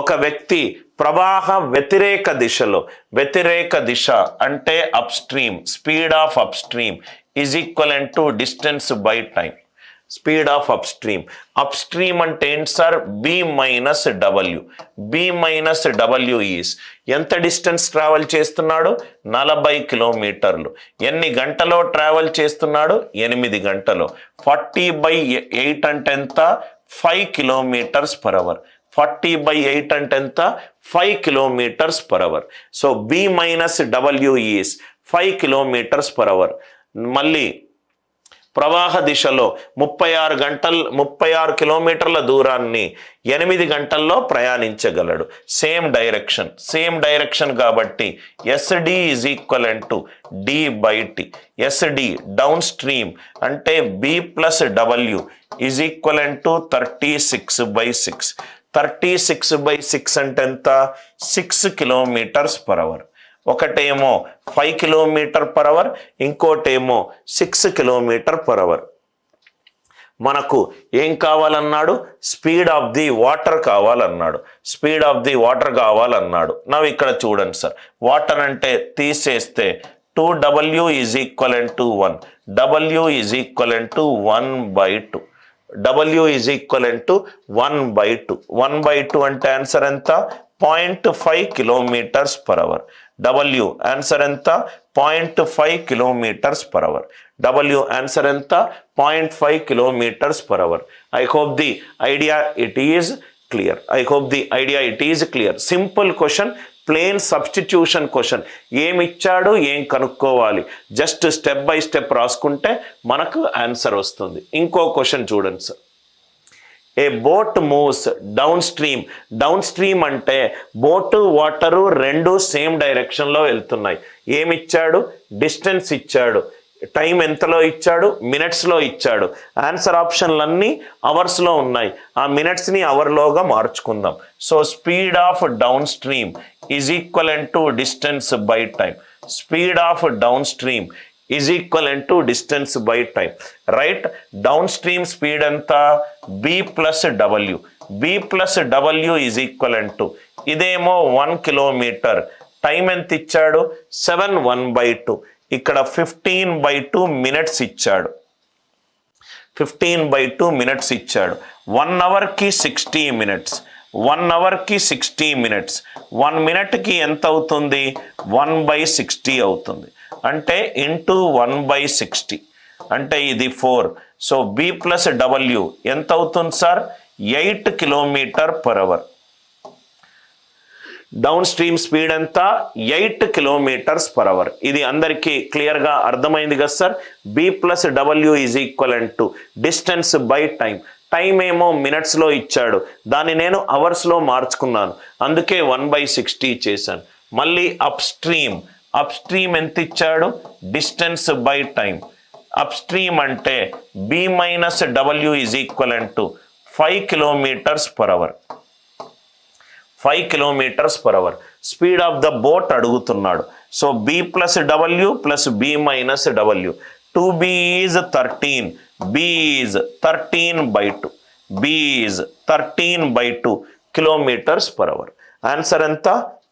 ఒక వ్యక్తి ప్రవాహ వ్యతిరేక దిశలో, వ్యతిరేక దిశ అంటే upstream, speed of upstream is equivalent to distance by time. Speed of upstream. Up stream అంటే ఏంటి sir? B minus W. B minus W is ఎంత డిస్టెన్స్ ట్రావెల్ చేస్తున్నాడు? 40 కిలోమీటర్లు. ఎన్ని గంటలో ట్రావెల్ చేస్తున్నాడు? 8 గంటలు. 40/8 అంటే ఎంత? 5 కిలోమీటర్స్ పర్ అవర్. 40/8 అంటే ఎంత? 5 kilometres per hour. So b minus W is 5 kilometres per hour. మళ్ళీ ప్రవాహ దిశలో 36 కిలోమీటర్ల దూరాన్ని 8 గంటల్లో ప్రయాణించగలడు. సేమ్ డైరెక్షన్ కాబట్టి SD is equivalent to d by t. SD downstream అంటే b plus W is equivalent to 36/6. 36/6 అంటే ఎంత? 6 కిలోమీటర్స్ పర్ అవర్. ఒకటేమో 5 కిలోమీటర్ పర్ అవర్, ఇంకోటేమో 6 కిలోమీటర్ పర్ అవర్. మనకు ఏం కావాలన్నాడు? స్పీడ్ ఆఫ్ ది వాటర్ కావాలన్నాడు. స్పీడ్ ఆఫ్ ది వాటర్ కావాలన్నాడు. నవ్వు ఇక్కడ చూడండి సార్, వాటర్ అంటే తీసేస్తే 2W is equivalent to 1. W is equivalent to 1/2. W is equivalent to 1/2. 1/2 అంటే ఆన్సర్ ఎంత? 0.5 kilometres per hour. W answer ఎంత? 0.5 kilometres per hour. W answer ఎంత? 0.5 kilometres per hour. I hope the idea it is clear. Simple question, plain substitution question. ఏమిచ్చాడు, ఏం కనుక్కోవాలి, just step by step రాసుకుంటే మనకు answer వస్తుంది. ఇంకో question చూడండి sir. A boat moves downstream. Downstream అంటే boat water రెండు same డైరెక్షన్లో వెళ్తున్నాయి. ఏమిచ్చాడు? డిస్టెన్స్ ఇచ్చాడు. టైం ఎంతలో ఇచ్చాడు? మినిట్స్లో ఇచ్చాడు. ఆన్సర్ ఆప్షన్లన్నీ అవర్స్లో ఉన్నాయి. ఆ మినిట్స్ని అవర్లోగా మార్చుకుందాం. So speed of downstream is equivalent to distance by time. Speed of downstream is equivalent to distance by time. Right? Downstream speed ఎంత? బి ప్లస్ డబ్ల్యూ. B plus W is equivalent to, ఇదేమో 1 kilometre. Time ఎంత ఇచ్చాడు? 7 1/2. ఇక్కడ 15/2 minutes ఇచ్చాడు. 15/2 minutes ఇచ్చాడు. 1 అవర్కి 60 minutes. 1 అవర్కి 60 minutes. 1 మినిట్కి ఎంత అవుతుంది? 1/60 అవుతుంది. అంటే ఇంటూ 1/60 అంటే ఇది 4. సో బి ప్లస్ డబ్ల్యూ ఎంత అవుతుంది sir? 8 kilometre per hour. Downstream speed ఎంత? 8 కిలోమీటర్స్ పర్ అవర్. ఇది అందరికీ క్లియర్గా అర్థమైంది కదా sir? B plus W is equivalent to distance by time. Time ఏమో మినిట్స్లో ఇచ్చాడు, దాన్ని నేను అవర్స్లో మార్చుకున్నాను, అందుకే 1/60 చేశాను. మళ్ళీ అప్ స్ట్రీమ్ ఎంత ఇచ్చాడు? Distance by time. Up stream అంటే B minus W is equivalent to 5 kilometres per hour. 5 kilometres per hour. Speed of the boat అడుగుతున్నాడు. So B plus W plus B minus W. 2B is 13. B is 13/2. B is 13/2 kilometres per hour. Answer ఎంత?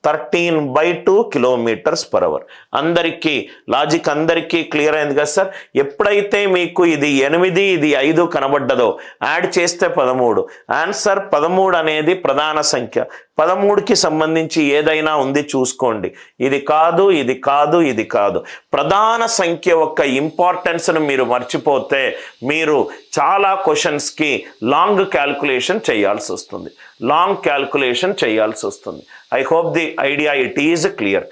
13/2 kilometres per hour. అందరికీ logic అందరికీ clear అయింది కదా sir? ఎప్పుడైతే మీకు ఇది 8 ఇది 5 కనబడ్డదో యాడ్ చేస్తే 13. ఆన్సర్ 13 అనేది ప్రధాన సంఖ్య. 13కి సంబంధించి ఏదైనా ఉంది చూసుకోండి. ఇది కాదు, ఇది కాదు, ఇది కాదు. ప్రధాన సంఖ్య యొక్క ఇంపార్టెన్స్ను మీరు మర్చిపోతే మీరు చాలా క్వశ్చన్స్కి లాంగ్ క్యాల్కులేషన్ చేయాల్సి వస్తుంది. I hope the idea it is clear.